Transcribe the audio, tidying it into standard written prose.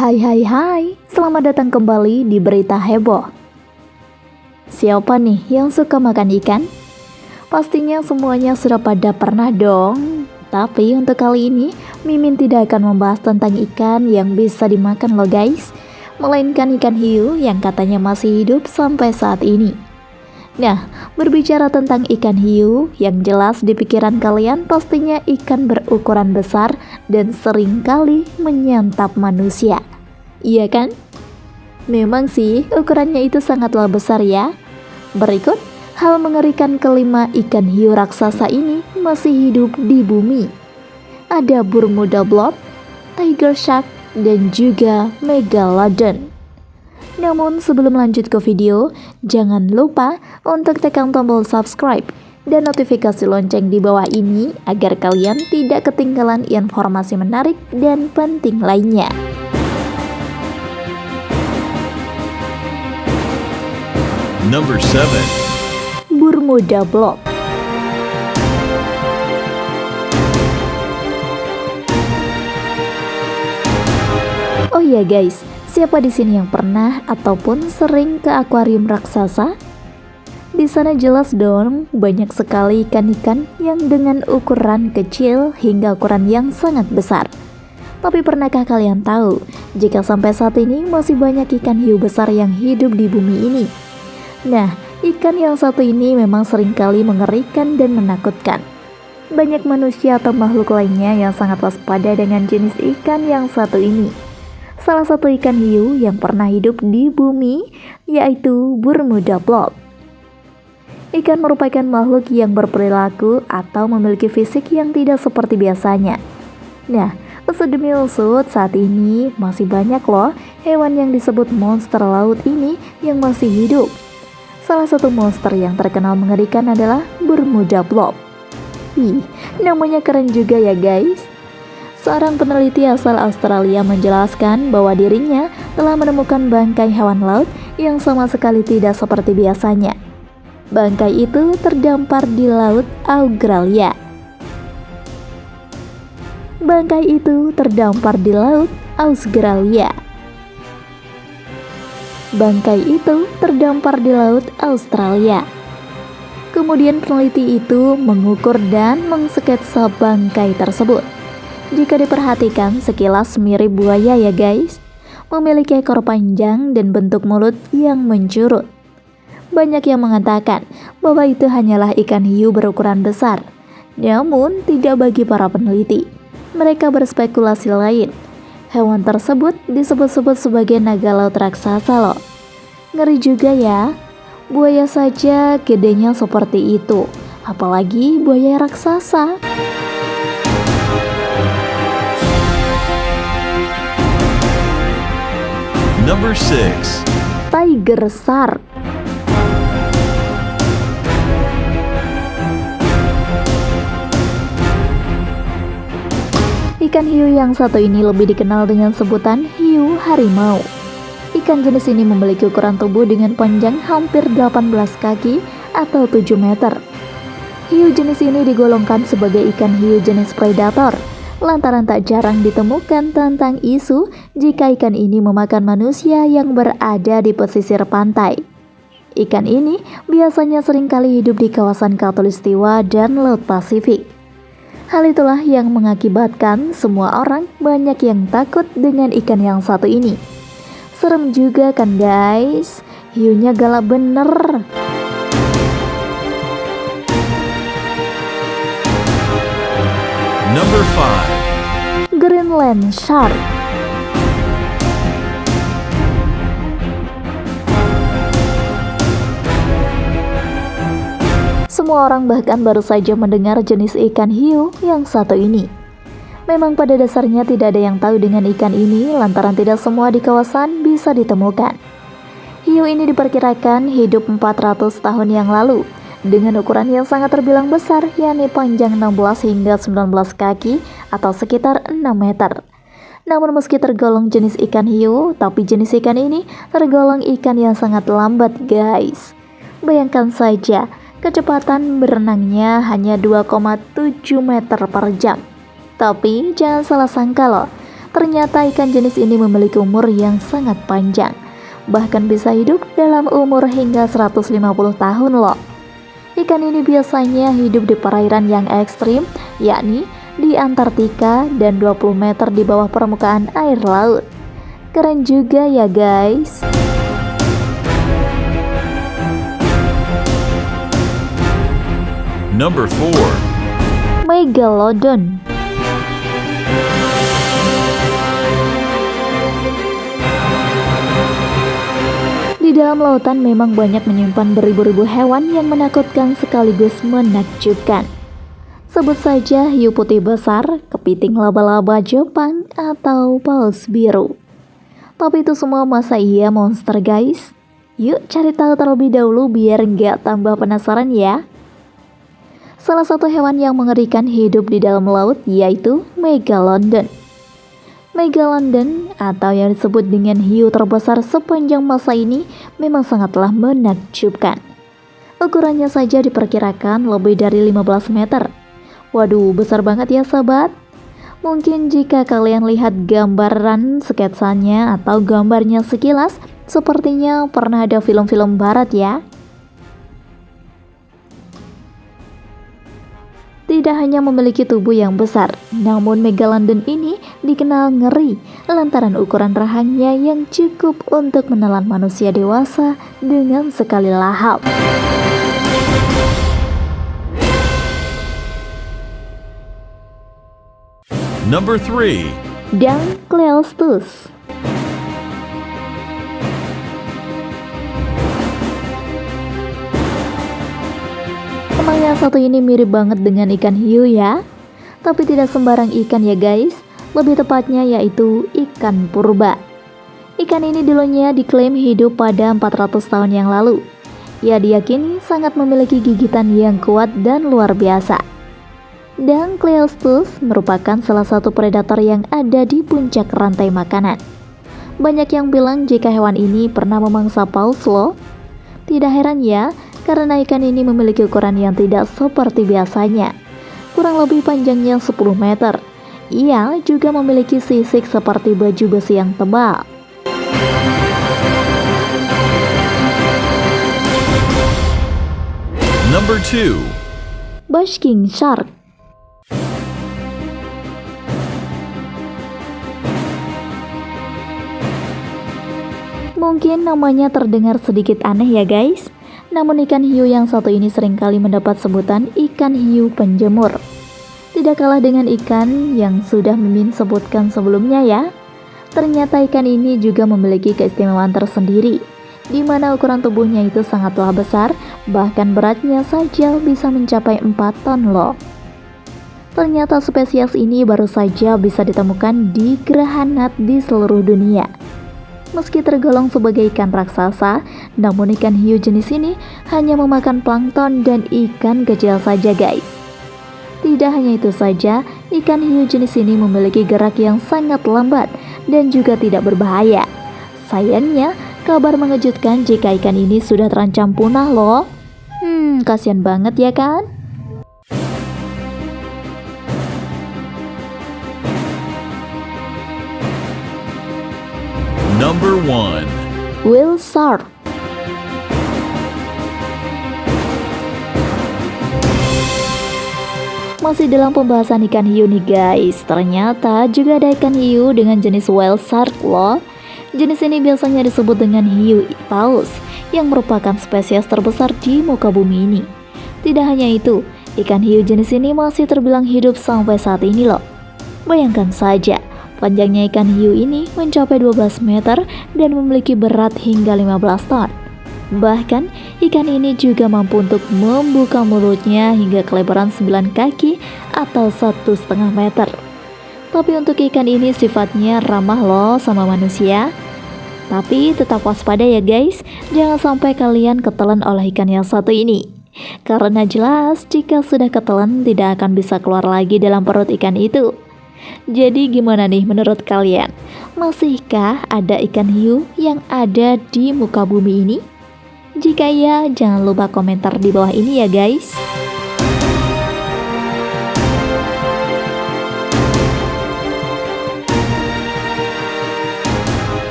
Hai, selamat datang kembali di Berita Heboh. Siapa nih yang suka makan ikan? Pastinya semuanya sudah pada pernah dong. Tapi untuk kali ini, Mimin tidak akan membahas tentang ikan yang bisa dimakan loh guys, melainkan ikan hiu yang katanya masih hidup sampai saat ini. Nah, berbicara tentang ikan hiu, yang jelas di pikiran kalian pastinya ikan berukuran besar dan seringkali menyantap manusia. Iya kan? Memang sih, ukurannya itu sangatlah besar ya. Berikut, hal mengerikan kelima ikan hiu raksasa ini masih hidup di bumi. Ada Bermuda Blob, Tiger Shark, dan juga Megalodon. Namun sebelum lanjut ke video, jangan lupa untuk tekan tombol subscribe dan notifikasi lonceng di bawah ini agar kalian tidak ketinggalan informasi menarik dan penting lainnya. Number 7. Bermuda Blob. Oh ya guys, siapa di sini yang pernah ataupun sering ke akuarium raksasa? Di sana jelas dong, banyak sekali ikan-ikan yang dengan ukuran kecil hingga ukuran yang sangat besar. Tapi pernahkah kalian tahu, jika sampai saat ini masih banyak ikan hiu besar yang hidup di bumi ini? Nah, ikan yang satu ini memang seringkali mengerikan dan menakutkan. Banyak manusia atau makhluk lainnya yang sangat waspada dengan jenis ikan yang satu ini. Salah satu ikan hiu yang pernah hidup di bumi yaitu Bermuda Blob. Ikan merupakan makhluk yang berperilaku atau memiliki fisik yang tidak seperti biasanya. Nah, usut demi usut saat ini masih banyak loh hewan yang disebut monster laut ini yang masih hidup. Salah satu monster yang terkenal mengerikan adalah Bermuda Blob. Namanya keren juga ya guys. Seorang peneliti asal Australia menjelaskan bahwa dirinya telah menemukan bangkai hewan laut yang sama sekali tidak seperti biasanya. Bangkai itu terdampar di laut Australia. Bangkai itu terdampar di laut Australia. Bangkai itu terdampar di laut Australia. Kemudian peneliti itu mengukur dan mengsketsa bangkai tersebut. Jika diperhatikan sekilas mirip buaya ya guys, memiliki ekor panjang dan bentuk mulut yang mencurut. Banyak yang mengatakan bahwa itu hanyalah ikan hiu berukuran besar. Namun tidak bagi para peneliti. Mereka berspekulasi lain. Hewan tersebut disebut-sebut sebagai naga laut raksasa loh. Ngeri juga ya, buaya saja gedenya seperti itu, apalagi buaya raksasa. Number 6. Tiger Shark. Ikan hiu yang satu ini lebih dikenal dengan sebutan hiu harimau. Ikan jenis ini memiliki ukuran tubuh dengan panjang hampir 18 kaki atau 7 meter. Hiu jenis ini digolongkan sebagai ikan hiu jenis predator, lantaran tak jarang ditemukan tentang isu jika ikan ini memakan manusia yang berada di pesisir pantai. Ikan ini biasanya seringkali hidup di kawasan Khatulistiwa dan Laut Pasifik. Hal itulah yang mengakibatkan semua orang banyak yang takut dengan ikan yang satu ini. Serem juga kan guys, hiunya galak bener. Number 5. Greenland Shark. Semua orang bahkan baru saja mendengar jenis ikan hiu yang satu ini. Memang pada dasarnya tidak ada yang tahu dengan ikan ini lantaran tidak semua di kawasan bisa ditemukan. Hiu ini diperkirakan hidup 400 tahun yang lalu dengan ukuran yang sangat terbilang besar, yakni panjang 16 hingga 19 kaki atau sekitar 6 meter. Namun meski tergolong jenis ikan hiu, tapi jenis ikan ini tergolong ikan yang sangat lambat guys. Bayangkan saja, kecepatan berenangnya hanya 2,7 meter per jam. Tapi jangan salah sangka loh, Ternyata ikan jenis ini memiliki umur yang sangat panjang, bahkan bisa hidup dalam umur hingga 150 tahun loh. Ikan ini biasanya hidup di perairan yang ekstrim, yakni di Antartika dan 20 meter di bawah permukaan air laut. Keren juga ya guys. Number 4. Megalodon. Di dalam lautan memang banyak menyimpan beribu-ribu hewan yang menakutkan sekaligus menakjubkan. Sebut saja hiu putih besar, kepiting laba-laba Jepang, atau paus biru. Tapi itu semua masa iya monster guys? Yuk cari tahu terlebih dahulu biar nggak tambah penasaran ya. Salah satu hewan yang mengerikan hidup di dalam laut yaitu Megalodon. Megalodon atau yang disebut dengan hiu terbesar sepanjang masa ini memang sangatlah menakjubkan. Ukurannya saja diperkirakan lebih dari 15 meter. Waduh, besar banget ya sahabat. Mungkin jika kalian lihat gambaran sketsanya atau gambarnya sekilas, sepertinya pernah ada film-film barat ya. Tidak hanya memiliki tubuh yang besar, namun Megalodon ini dikenal ngeri lantaran ukuran rahangnya yang cukup untuk menelan manusia dewasa dengan sekali lahap. Number 3. Dunkleosteus. Emang yang satu ini mirip banget dengan ikan hiu ya? Tapi tidak sembarang ikan ya guys. Lebih tepatnya yaitu ikan purba. Ikan ini dulunya diklaim hidup pada 400 tahun yang lalu. Ia diyakini sangat memiliki gigitan yang kuat dan luar biasa. Dunkleosteus merupakan salah satu predator yang ada di puncak rantai makanan. Banyak yang bilang jika hewan ini pernah memangsa paus loh. Tidak heran ya, karena ikan ini memiliki ukuran yang tidak seperti biasanya. Kurang lebih panjangnya 10 meter. Ia juga memiliki sisik seperti baju besi yang tebal. Number 2. Basking Shark. Mungkin namanya terdengar sedikit aneh ya guys. Namun ikan hiu yang satu ini seringkali mendapat sebutan ikan hiu penjemur. Tidak kalah dengan ikan yang sudah Mimin sebutkan sebelumnya ya. Ternyata ikan ini juga memiliki keistimewaan tersendiri, di mana ukuran tubuhnya itu sangatlah besar, bahkan beratnya saja bisa mencapai 4 ton loh. Ternyata spesies ini baru saja bisa ditemukan di Granat di seluruh dunia. Meski tergolong sebagai ikan raksasa, namun ikan hiu jenis ini hanya memakan plankton dan ikan kecil saja guys. Tidak hanya itu saja, ikan hiu jenis ini memiliki gerak yang sangat lambat dan juga tidak berbahaya. Sayangnya, kabar mengejutkan jika ikan ini sudah terancam punah loh. Kasian banget ya kan? Number 1. Whale shark. Masih dalam pembahasan ikan hiu nih guys. Ternyata juga ada ikan hiu dengan jenis whale shark loh. Jenis ini biasanya disebut dengan hiu paus, yang merupakan spesies terbesar di muka bumi ini. Tidak hanya itu, ikan hiu jenis ini masih terbilang hidup sampai saat ini loh. Bayangkan saja, panjangnya ikan hiu ini mencapai 12 meter dan memiliki berat hingga 15 ton. Bahkan, ikan ini juga mampu untuk membuka mulutnya hingga kelebaran 9 kaki atau 1,5 meter. Tapi untuk ikan ini sifatnya ramah loh sama manusia. Tapi tetap waspada ya guys, jangan sampai kalian ketelan oleh ikan yang satu ini. Karena jelas jika sudah ketelan tidak akan bisa keluar lagi dalam perut ikan itu. Jadi gimana nih menurut kalian? Masihkah ada ikan hiu yang ada di muka bumi ini? Jika iya, jangan lupa komentar di bawah ini ya guys.